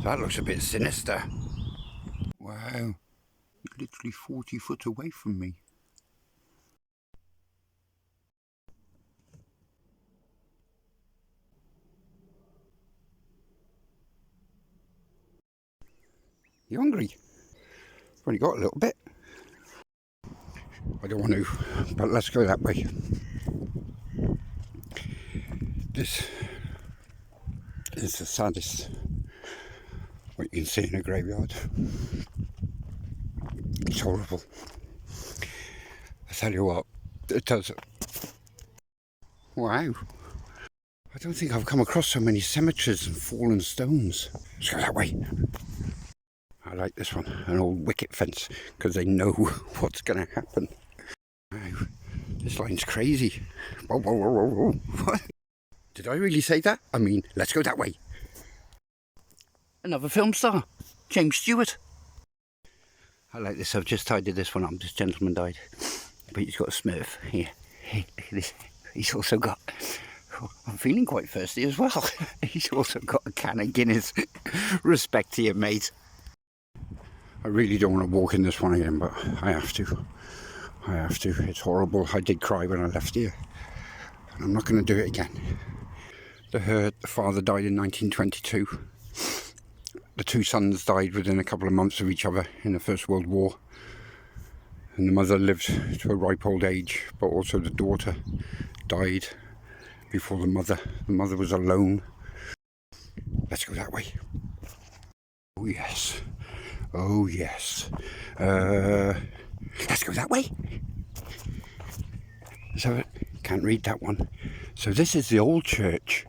that looks a bit sinister. Wow, literally 40 foot away from me. You hungry? I've only got a little bit. I don't want to, but let's go that way. This is the saddest what you can see in a graveyard. It's horrible. I tell you what, it does. Wow. I don't think I've come across so many cemeteries and fallen stones. Let's go that way. I like this one, an old wicket fence, because they know what's going to happen. Wow, this line's crazy. Whoa, whoa, whoa, whoa, whoa. What? Did I really say that? I mean, let's go that way. Another film star, James Stewart. I like this. I've just tidied this one up. This gentleman died, but he's got a Smurf here. Hey, look at this. He's also got, I'm feeling quite thirsty as well. He's also got a can of Guinness. Respect to you, mate. I really don't want to walk in this one again, but I have to. I have to. It's horrible. I did cry when I left here, and I'm not going to do it again. The father died in 1922. The two sons died within a couple of months of each other in the First World War. And the mother lived to a ripe old age, but also the daughter died before the mother. The mother was alone. Let's go that way. Oh yes. Oh yes. Let's go that way. So, can't read that one. So this is the old church.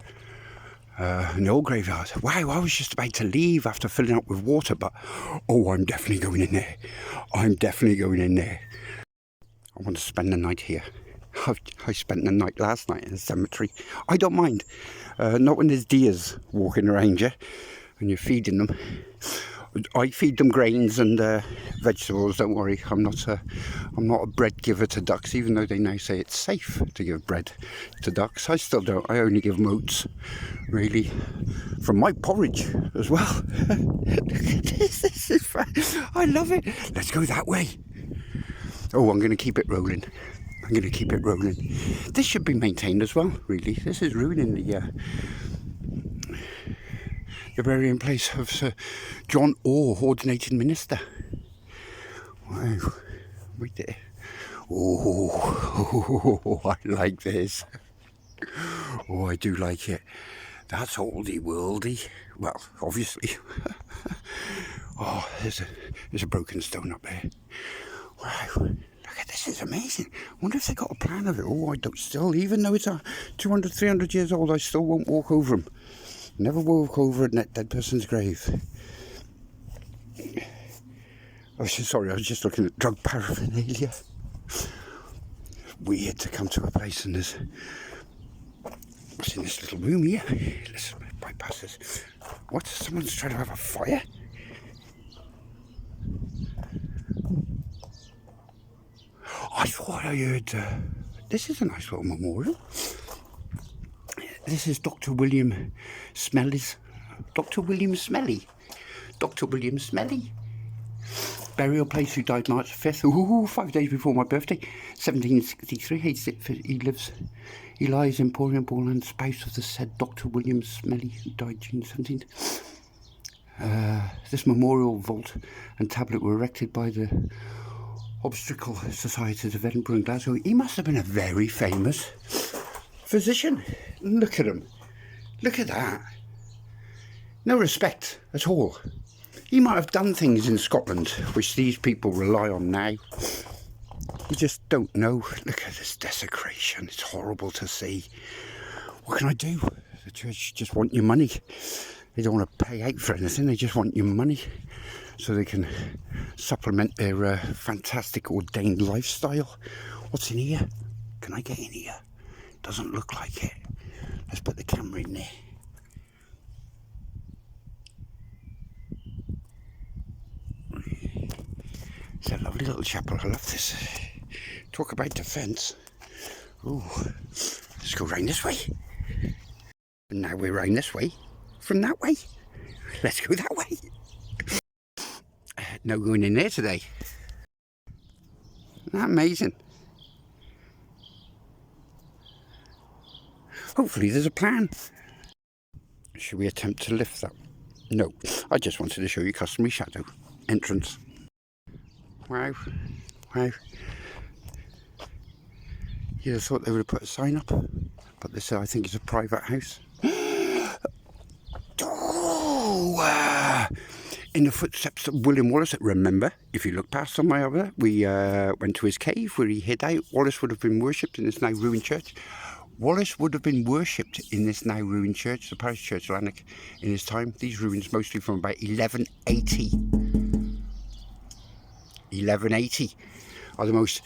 An old graveyard. Wow, I was just about to leave after filling up with water, but oh, I'm definitely going in there. I'm definitely going in there. I want to spend the night here. I spent the night last night in the cemetery. I don't mind. Not when there's deers walking around you and you're feeding them. I feed them grains and vegetables. Don't worry, I'm not a bread giver to ducks, even though they now say it's safe to give bread to ducks. I still don't. I only give them oats, really, from my porridge as well. This is fun. I love it. Let's go that way. Oh, I'm going to keep it rolling. I'm going to keep it rolling. This should be maintained as well, really. This is ruining the burying place of Sir John Orr, ordinated minister. Wow, right there. Oh, I like this. Oh, I do like it. That's oldie worldy. Well, obviously. Oh, there's a broken stone up there. Wow, look at this, it's amazing. I wonder if they got a plan of it. Oh, I don't still, even though it's 200, 300 years old, I still won't walk over them. Never walk over a dead person's grave. Oh, sorry, I was just looking at drug paraphernalia. Weird to come to a place and there's... What's in this little room here? Let's bypass this. What? Someone's trying to have a fire? I thought I heard... this is a nice little memorial. This is Dr. William Smelly's. Dr. William Smelly. Dr. William Smelly. Burial place, who died March 5th. Ooh, 5 days before my birthday. 1763. He lies in Porian Borland, spouse of the said Dr. William Smelly, who died June 17th. This memorial vault and tablet were erected by the Obstetrical Societies of Edinburgh and Glasgow. He must have been a very famous physician. Look at him. Look at that. No respect at all. He might have done things in Scotland which these people rely on now. You just don't know. Look at this desecration. It's horrible to see. What can I do? The church just want your money. They don't want to pay out for anything. They just want your money so they can supplement their fantastic ordained lifestyle. What's in here? Can I get in here? Doesn't look like it. Let's put the camera in there. It's a lovely little chapel. I love this. Talk about defence. Ooh, let's go round this way. And now we're round this way from that way. Let's go that way. No going in there today. Isn't that amazing? Hopefully there's a plan. Should we attempt to lift that? No, I just wanted to show you customary shadow entrance. Wow, wow. You'd have thought they would have put a sign up, but this I think is a private house. In the footsteps of William Wallace. Remember, if you look past on my other, we went to his cave where he hid out. Wallace would have been worshipped in this now ruined church. Wallace would have been worshipped in this now ruined church, the parish church of Lanark, in his time. These ruins mostly from about 1180. 1180 are the most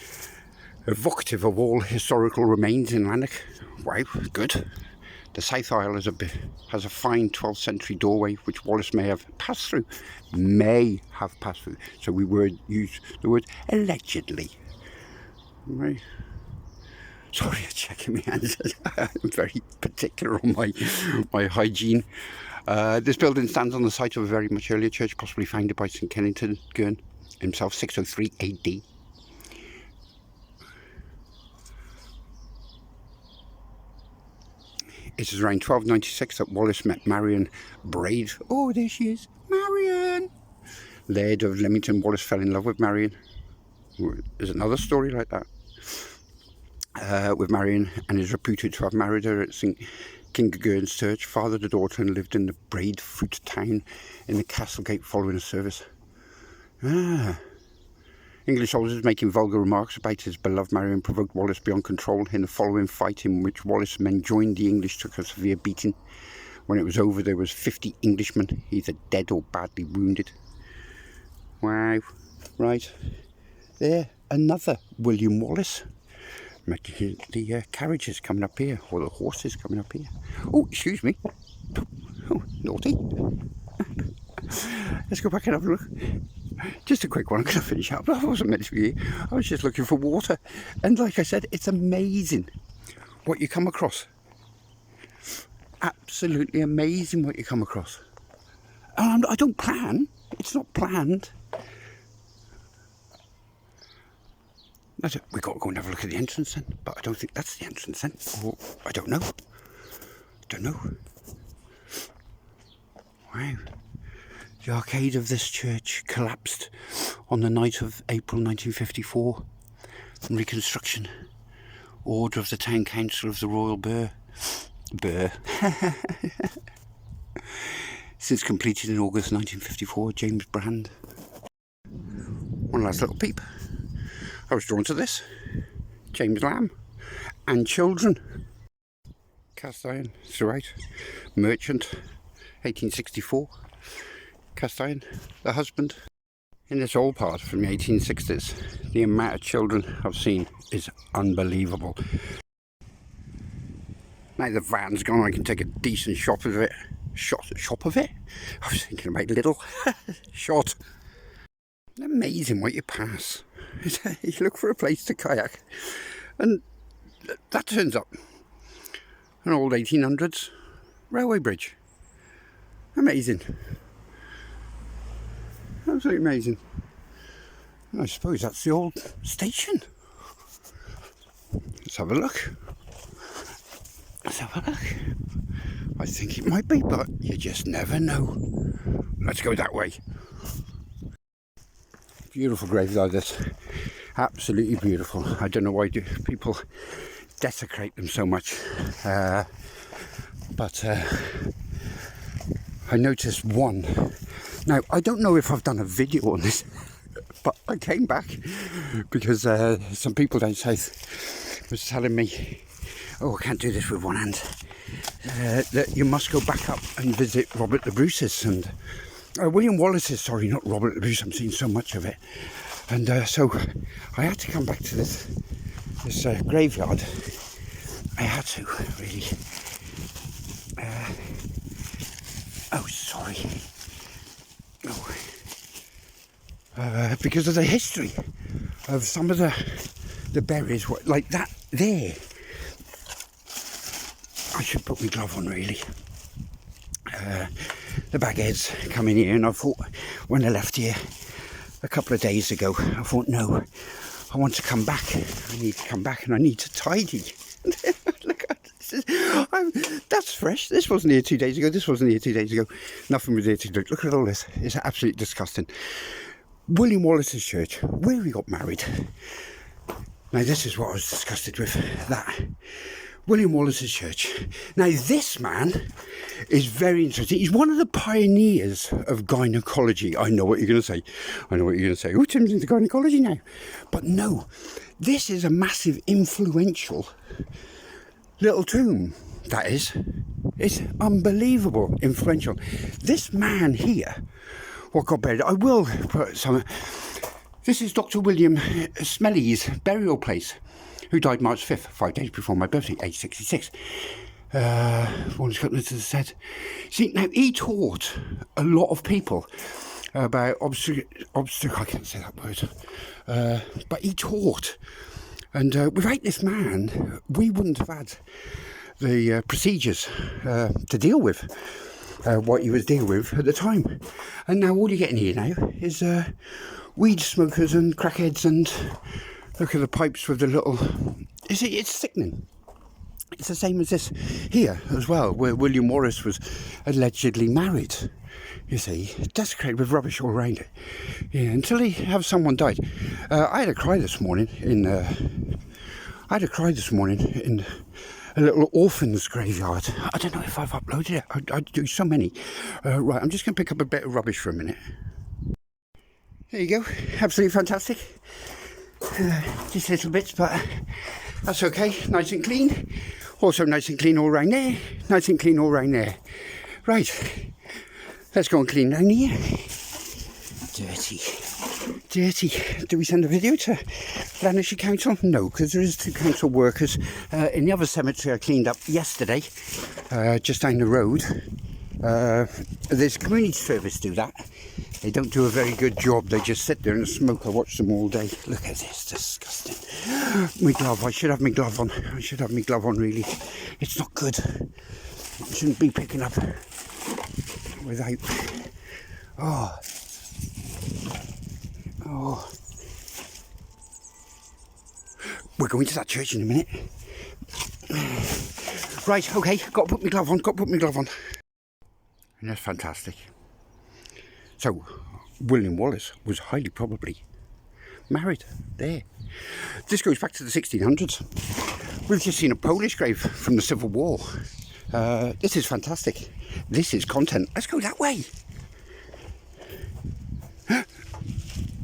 evocative of all historical remains in Lanark. Wow, good. The south aisle has a fine 12th century doorway which Wallace may have passed through. May have passed through. So we would use the word allegedly. Right. Sorry, I'm checking my hands. I'm very particular on my hygiene. This building stands on the site of a very much earlier church, possibly founded by St Kennington Gurn himself, 603 AD. It is around 1296 that Wallace met Marion Braid. Oh, there she is, Marion! Laird of Leamington. Wallace fell in love with Marion. There's another story like that. With Marion, and is reputed to have married her at St Kingagurn's church, fathered a daughter, and lived in the Braid fruit town in the Castlegate following a service. English soldiers making vulgar remarks about his beloved Marion provoked Wallace beyond control. In the following fight, in which Wallace's men joined the English, took a severe beating. When it was over, there was 50 Englishmen, either dead or badly wounded. Wow. Right. There, another William Wallace. The carriages coming up here, or the horses coming up here. Oh, excuse me. Oh, naughty. Let's go back and have a look. Just a quick one, I'm going to finish up. I wasn't meant to be here. I was just looking for water. And like I said, it's amazing what you come across. Absolutely amazing what you come across. And I don't plan. It's not planned. We've got to go and have a look at the entrance then, but I don't think that's the entrance then. Or, I don't know. Wow. The arcade of this church collapsed on the night of April 1954. And reconstruction. Order of the Town Council of the Royal Burr. Since completed in August 1954, James Brand. One last little peep. I was drawn to this. James Lamb and children. Cast iron throughout. Merchant, 1864. Cast iron, the husband. In this old part from the 1860s, the amount of children I've seen is unbelievable. Now the van's gone, I can take a decent shot of it. Shot of it? I was thinking about little. Shot. Amazing what you pass. You look for a place to kayak, and that turns up an old 1800s railway bridge. Amazing. Absolutely amazing. And I suppose that's the old station. Let's have a look. I think it might be, but you just never know. Let's go that way. Beautiful graveyard, this. Absolutely beautiful. I don't know why people desecrate them so much. But I noticed one. Now, I don't know if I've done a video on this, but I came back because some people down south was telling me, oh, I can't do this with one hand, that you must go back up and visit Robert the Bruce's and William Wallace's, sorry, not Robert the Bruce, I'm seeing so much of it. And so I had to come back to this graveyard. I had to, really. Oh, sorry. Oh. Because of the history of some of the berries, like that there. I should put my glove on, really. the bagheads coming here, and I thought, when I left here a couple of days ago, I thought, no, I want to come back. I need to come back and I need to tidy. Look at this. That's fresh. This wasn't here 2 days ago. This wasn't here 2 days ago. Nothing was here 2 days. Look at all this. It's absolutely disgusting. William Wallace's church, where he got married. Now this is what I was disgusted with. That. William Wallace's church. Now this man is very interesting. He's one of the pioneers of gynecology. I know what you're going to say. I know what you're going to say. Oh, Tim's into gynecology now. But no, this is a massive influential little tomb. That is. It's unbelievable influential. This man here, what got buried, I will put some. This is Dr. William Smelly's burial place, who died March 5th, 5 days before my birthday, age 66. Wallace got into the said. See, now he taught a lot of people about I can't say that word. But he taught. And without this man, we wouldn't have had the procedures to deal with what he was dealing with at the time. And now all you're getting here now is weed smokers and crackheads, and look at the pipes with the little... It's sickening. It's the same as this here as well, where William Wallace was allegedly married. You see, desecrated with rubbish all around it. Yeah, until he have someone died. I had a cry this morning in a little orphan's graveyard. I don't know if I've uploaded it. I do so many. Right, I'm just going to pick up a bit of rubbish for a minute. There you go. Absolutely fantastic. Just little bits, but that's okay. Nice and clean. Also nice and clean all round there. Nice and clean all round there. Right. Let's go and clean down here. Dirty. Dirty. Do we send a video to Lanark Council? No, because there is 2 council workers in the other cemetery I cleaned up yesterday, just down the road. There's community service do that. They don't do a very good job. They just sit there and smoke. I watch them all day. Look at this, disgusting. My glove. I should have my glove on. I should have my glove on, really. It's not good. I shouldn't be picking up without. Oh. Oh. We're going to that church in a minute. Right, okay. Got to put my glove on. Got to put my glove on. And that's fantastic. So, William Wallace was highly probably married there. This goes back to the 1600s. We've just seen a Polish grave from the Civil War. This is fantastic. This is content. Let's go that way.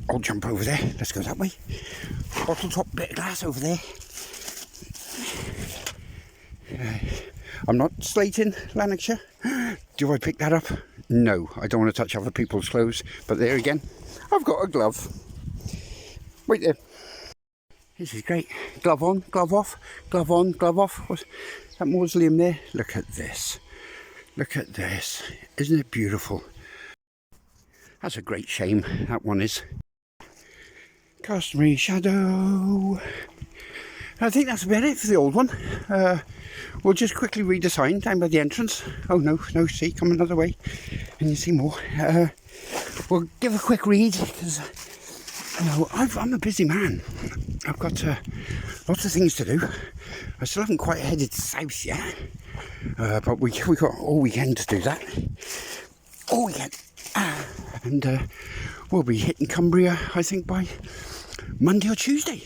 I'll jump over there. Let's go that way. Bottle top bit of glass over there. I'm not slating Lanarkshire. Do I pick that up? No, I don't want to touch other people's clothes. But there again, I've got a glove. Wait there. This is great. Glove on, glove off, glove on, glove off. What's that mausoleum there? Look at this. Look at this. Isn't it beautiful? That's a great shame, that one is. Customary shadow. I think that's about it for the old one. We'll just quickly read the sign down by the entrance. Oh no, see, come another way and you see more. We'll give a quick read because I'm a busy man. I've got lots of things to do. I still haven't quite headed south yet, but we got all weekend to do that. All weekend, and we'll be hitting Cumbria, I think, by Monday or Tuesday.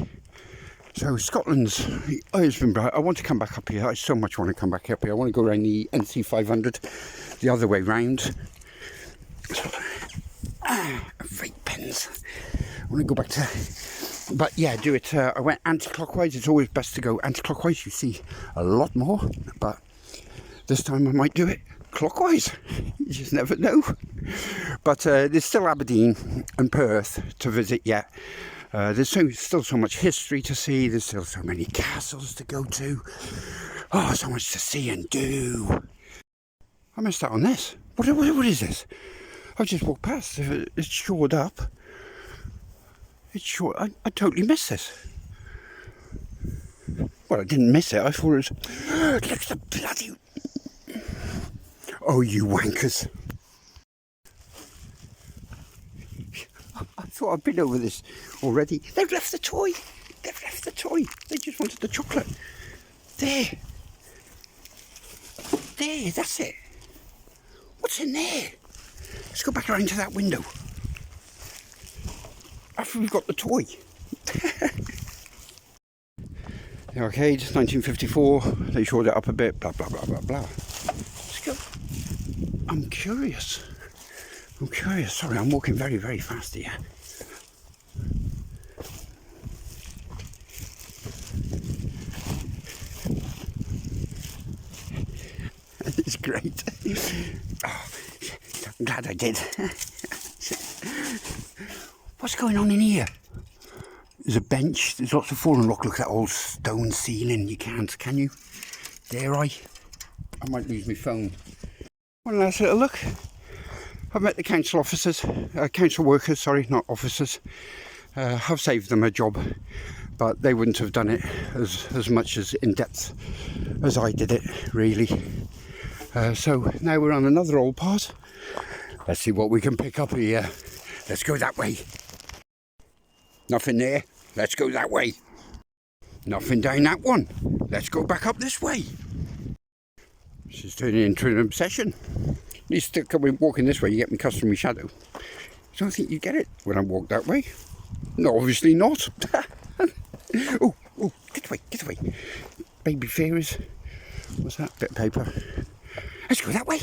So Scotland's, it's been bright. I want to come back up here. I so much want to come back up here. I want to go around the NC 500 the other way round. Vape pens. I want to go back to, but yeah, do it. I went anti-clockwise. It's always best to go anti-clockwise. You see a lot more, but this time I might do it clockwise. You just never know. But there's still Aberdeen and Perth to visit yet. There's still so much history to see. There's still so many castles to go to. Oh, so much to see and do. I missed out on this. What is this? I just walked past. It's shored up. It's short. I totally missed this. Well, I didn't miss it. I thought it was... Look at the bloody... Oh, you wankers. thought I'd been over this already. They've left the toy. They've left the toy. They just wanted the chocolate. There. There, that's it. What's in there? Let's go back around to that window. After we've got the toy. The arcade, 1954. They showed it up a bit. Blah, blah, blah, blah, blah. Let's go. I'm curious. I'm curious. Sorry, I'm walking very, very fast here. It's great. Oh, I'm glad I did. What's going on in here? There's a bench. There's lots of fallen rock. Look at that old stone ceiling. You can't, can you? Dare I? I might lose my phone. One last little look. I've met the council officers, council workers, sorry, not officers. I've saved them a job, but they wouldn't have done it as much as in depth as I did it, really. So now we're on another old part. Let's see what we can pick up here. Let's go that way. Nothing there. Let's go that way. Nothing down that one. Let's go back up this way. This is turning into an obsession. At least walking this way, you get me customary shadow. I don't think you get it when I walk that way. No, obviously not. Oh, get away, get away. Baby fairies. What's that? Bit of paper. Let's go that way.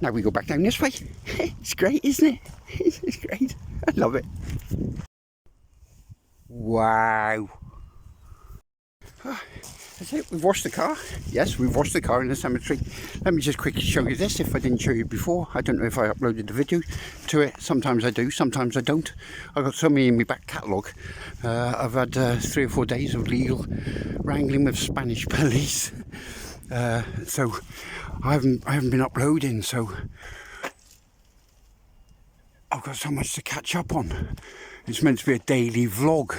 Now we go back down this way. It's great, isn't it? It's great. I love it. Wow. That's it, we've washed the car. Yes, we've washed the car in the cemetery. Let me just quickly show you this if I didn't show you before. I don't know if I uploaded the video to it. Sometimes I do, sometimes I don't. I've got so many in my back catalogue. I've had 3 or 4 days of legal wrangling with Spanish police. So I haven't been uploading, so I've got so much to catch up on. It's meant to be a daily vlog.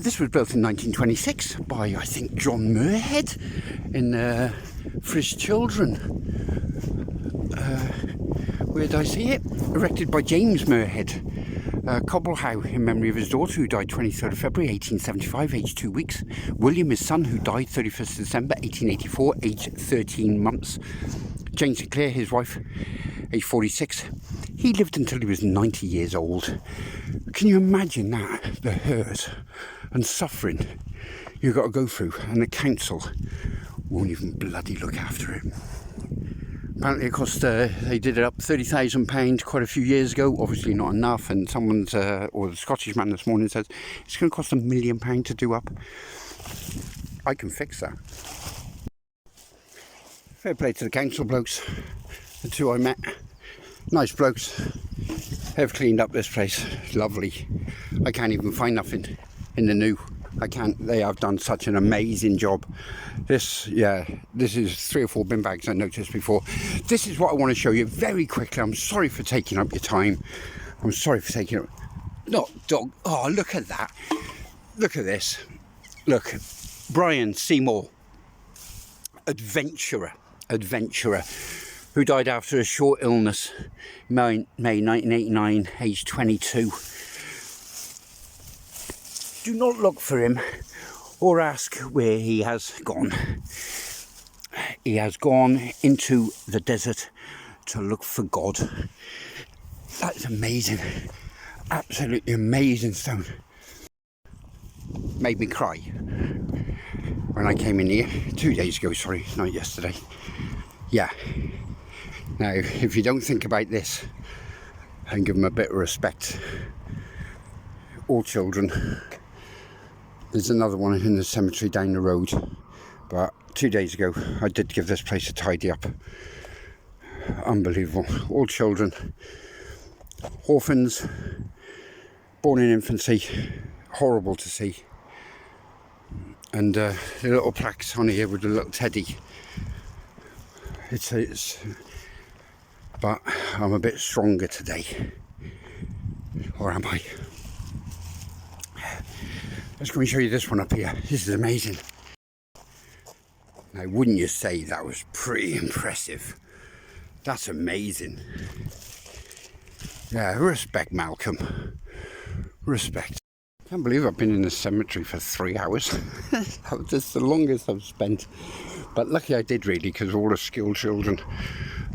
This was built in 1926 by, I think, John Muirhead for his children. Where did I see it? Erected by James Muirhead, Cobblehow, in memory of his daughter who died 23rd of February 1875, aged 2 weeks. William, his son, who died 31st December 1884, aged 13 months. Jane Sinclair, his wife, aged 46. He lived until he was 90 years old. Can you imagine that? The hurt and suffering you've got to go through, and the council won't even bloody look after it. Apparently it cost, they did it up £30,000 quite a few years ago, obviously not enough, and someone's, or the Scottish man this morning says, it's going to cost £1 million to do up. I can fix that. Fair play to the council blokes, the two I met. Nice blokes. They've cleaned up this place. Lovely. I can't even find nothing in the new. I can't. They have done such an amazing job. This is 3 or 4 bin bags I noticed before. This is what I want to show you very quickly. I'm sorry for taking up your time. I'm sorry for taking up. Not dog. Oh, look at that. Look at this. Look. Brian Seymour. Adventurer. Who died after a short illness, May 1989, aged 22. Do not look for him or ask where he has gone. He has gone into the desert to look for God. That's amazing. Absolutely amazing stone. Made me cry when I came in here 2 days ago, sorry, not yesterday. Yeah. Now, if you don't think about this and give them a bit of respect, all children, there's another one in the cemetery down the road, but 2 days ago I did give this place a tidy up. Unbelievable. All children, orphans, born in infancy, horrible to see. And the little plaques on here with the little teddy. It's but I'm a bit stronger today, or am I? Let's go and show you this one up here. This is amazing. Now, wouldn't you say that was pretty impressive? That's amazing. Yeah, respect, Malcolm. Respect. Can't believe I've been in the cemetery for 3 hours. That's the longest I've spent. But lucky I did, really, because all the school children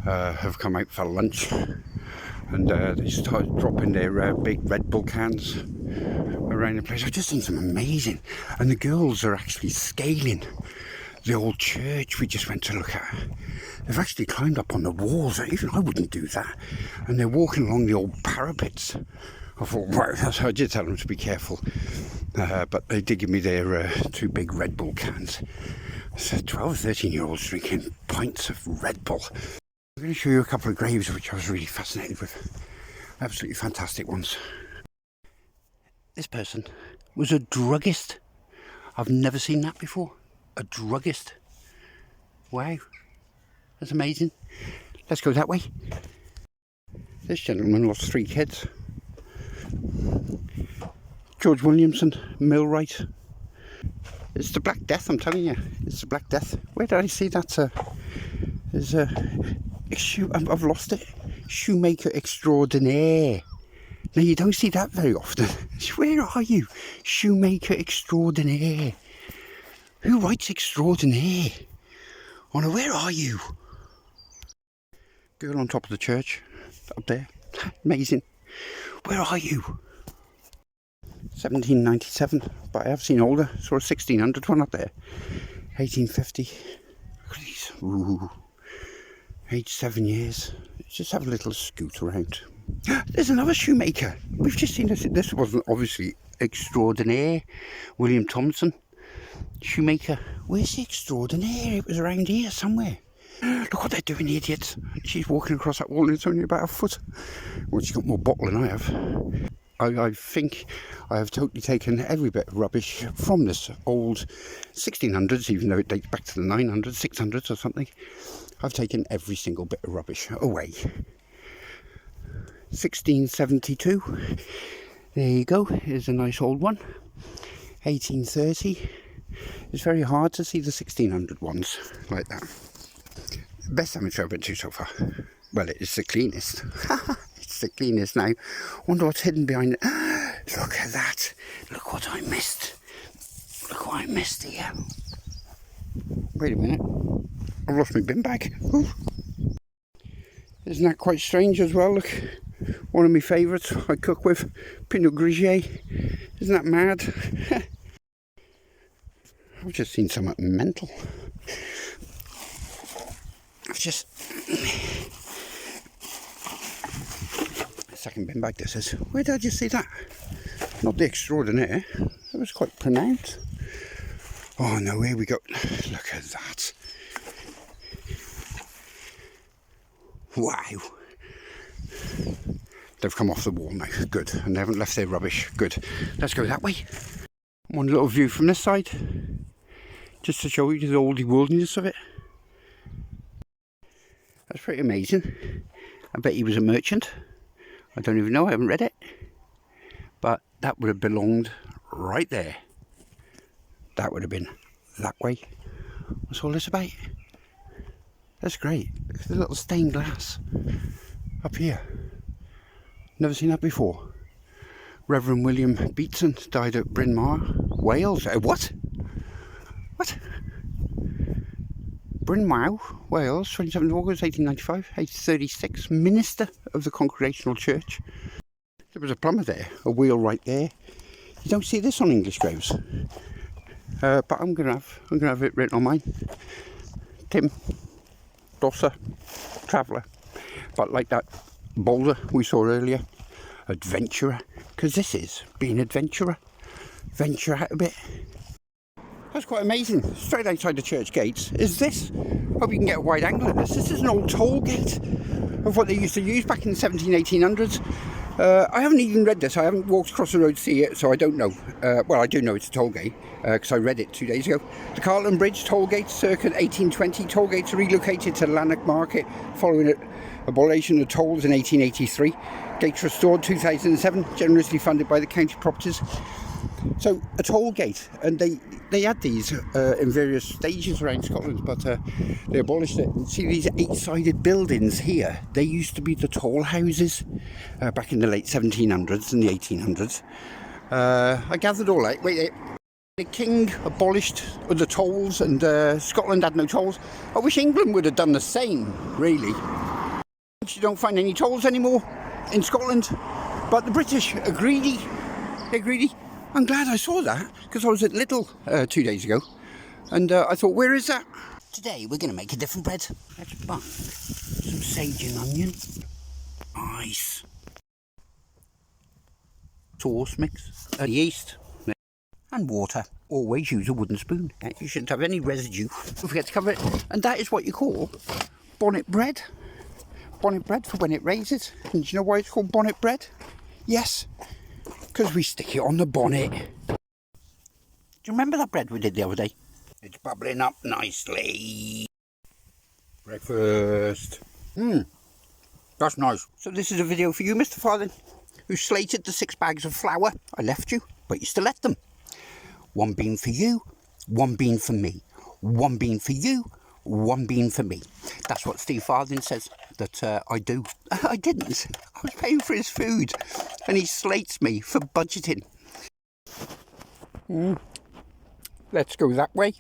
have come out for lunch. And they started dropping their big Red Bull cans around the place. I've just seen some amazing. And the girls are actually scaling the old church we just went to look at. They've actually climbed up on the walls. Even I wouldn't do that. And they're walking along the old parapets. I thought, wow, I did tell them to be careful. But they did give me their 2 big Red Bull cans. So 12, 13-year-olds drinking pints of Red Bull. I'm going to show you a couple of graves which I was really fascinated with. Absolutely fantastic ones. This person was a druggist. I've never seen that before. A druggist. Wow. That's amazing. Let's go that way. This gentleman lost 3 kids. George Williamson, millwright. It's the Black Death, I'm telling you. It's the Black Death. Where did I see that? There's I've lost it. Shoemaker extraordinaire. Now, you don't see that very often. Where are you? Shoemaker extraordinaire. Who writes extraordinaire? Oh no, where are you? Girl on top of the church. Up there. Amazing. Where are you? 1797. But I have seen older. Saw a 1600 one up there. 1850. Look at these. Ooh. Aged 7 years. Let's just have a little scoot around. There's another shoemaker. We've just seen this. This wasn't obviously extraordinaire. William Thompson. Shoemaker. Where's the extraordinaire? It was around here somewhere. Look what they're doing, the idiots. She's walking across that wall and it's only about a foot. Well, she's got more bottle than I have. I think I have totally taken every bit of rubbish from this old 1600s, even though it dates back to the 900s, 600s or something. I've taken every single bit of rubbish away. 1672. There you go. Here's a nice old one. 1830. It's very hard to see the 1600 ones like that. Best cemetery I've been to so far. Well, it's the cleanest. It's the cleanest now. Wonder what's hidden behind it. Look at that. Look what I missed. Look what I missed here. Wait a minute. I've lost my bin bag. Ooh. Isn't that quite strange as well? Look. One of my favourites I cook with. Pinot Grigio. Isn't that mad? I've just seen something mental. I've just... Second bin bag, this is. Where did I just see that? Not the extraordinaire. It was quite pronounced. Oh no, here we go. Look at that. Wow. They've come off the wall now. Good. And they haven't left their rubbish. Good. Let's go that way. One little view from this side. Just to show you the oldie worldiness of it. That's pretty amazing. I bet he was a merchant. I don't even know, I haven't read it. But that would have belonged right there. That would have been that way. What's all this about? That's great. Look at the little stained glass up here. Never seen that before. Reverend William Beatson died at Bryn Mawr, Wales. What? What? Bryn Mawr, Wales, 27th of August 1895, age 36, minister of the Congregational Church. There was a plumber there, a wheel right there. You don't see this on English graves. But I'm gonna have it written on mine. Tim, Dosser, traveller. But like that boulder we saw earlier, adventurer. Because this is being adventurer. Venture out a bit. That's quite amazing. Straight outside the church gates is this. Hope you can get a wide angle of this. This is an old toll gate of what they used to use back in the 1800s. I haven't even read this. I haven't walked across the road to see it, so I don't know. Well, I do know it's a toll gate because I read it 2 days ago. The Carlton Bridge toll gate, circa 1820. Toll gates relocated to Lanark Market following abolition of tolls in 1883. Gates restored 2007, generously funded by the county properties. So a toll gate, and they had these in various stages around Scotland, but they abolished it. And see these 8-sided buildings here? They used to be the toll houses back in the late 1700s and the 1800s. I gathered all out. Wait, the king abolished the tolls, and Scotland had no tolls. I wish England would have done the same, really. You don't find any tolls anymore in Scotland, but the British are greedy. They're greedy. I'm glad I saw that, because I was at Lidl 2 days ago, and I thought, where is that? Today we're going to make a different bread. Let's bun some sage and onion, ice, sauce mix, yeast, and water. Always use a wooden spoon. You shouldn't have any residue. Don't forget to cover it. And that is what you call bonnet bread. Bonnet bread for when it raises. And do you know why it's called bonnet bread? Yes, because we stick it on the bonnet. Do you remember that bread we did the other day? It's bubbling up nicely. Breakfast. That's nice. So this is a video for you, Mr. Farthing, who slated the 6 bags of flour I left you, but you still left them. 1 bean for you, 1 bean for me. 1 bean for you, 1 bean for me. That's what Steve Farthing says that I do. I didn't. I was paying for his food, and he slates me for budgeting. Let's go that way.